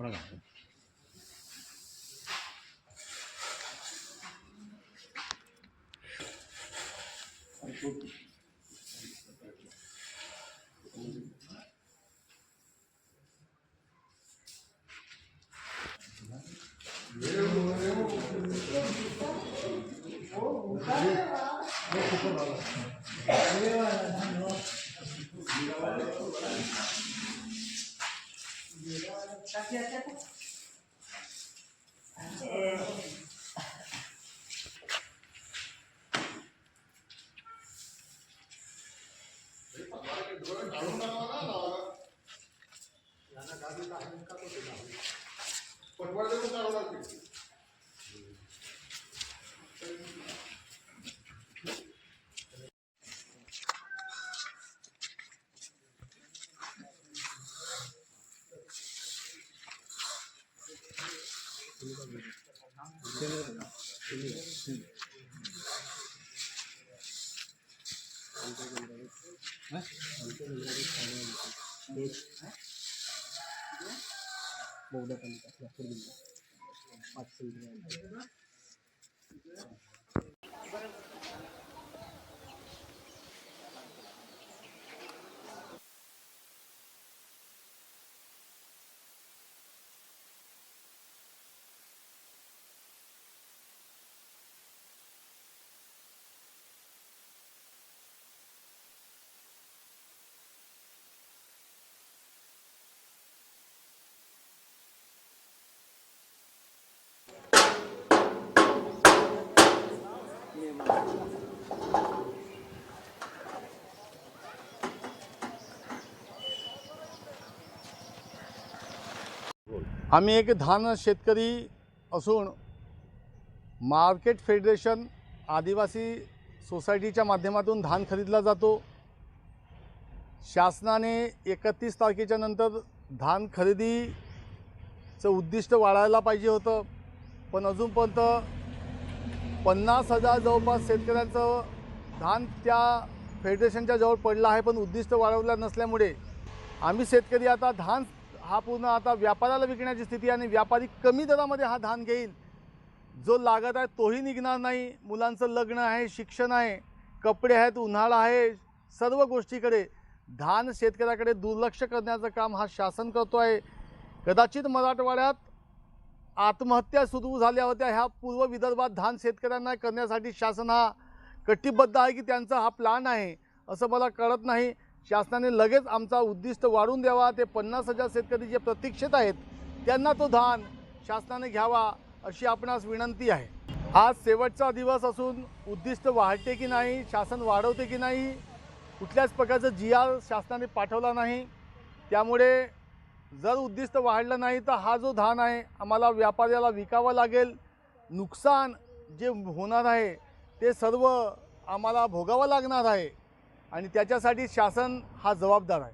कपडा घालतो. आम्ही एक धान शेतकरी असून मार्केट फेडरेशन आदिवासी सोसायटीच्या माध्यमातून धान खरीदला जातो. शासनाने 31 तारखेच्या नंतर धान खरेदीचं उद्दिष्ट वाढायला पाहिजे होतं, पण अजूनपर्यंत 50,000 जवळपास शेतकऱ्यांचं धान त्या फेडरेशनच्या जवळ पडलं आहे, पण उद्दिष्ट वाढवलं नसल्यामुळे आम्ही शेतकरी आता धान हा पूर्ण आता व्यापाऱ्याला विकण्याची स्थिती आणि व्यापारी कमी दरामध्ये हा धान घेईल. जो लागत आहे तोही निघणार नाही. मुलांचं लग्न आहे, शिक्षण आहे, कपडे आहेत, उन्हाळा आहे, सर्व गोष्टीकडे धान शेतकऱ्याकडे दुर्लक्ष करण्याचं काम हा शासन करतो आहे. कदाचित मराठवाड्यात आत्महत्या सुरू झाल्या होत्या, ह्या पूर्व विदर्भात धान शेतकऱ्यांना करण्यासाठी शासन हा कटिबद्ध आहे की त्यांचा हा प्लॅन आहे असं मला कळत नाही. शासनाने लगेच आमचा उद्दिष्ट वाढवून द्यावा. ते 50,000 शेतकरी जे प्रतीक्षेत आहेत त्यांना तो धान शासनाने घ्यावा अशी आपणास विनंती आहे. आज शेवटचा दिवस असून उद्दिष्ट वाढते की नाही, शासन वाढवते की नाही, कुठल्याच प्रकारचं GR शासनाने पाठवला नाही. त्यामुळे जर उद्दिष्ट वाढलं नाही तर हा जो धान आहे आम्हाला व्यापाऱ्याला विकावा लागेल. नुकसान जे होणार आहे ते सर्व आम्हाला भोगावं लागणार आहे आणि त्याच्यासाठी शासन हा जबाबदार आहे.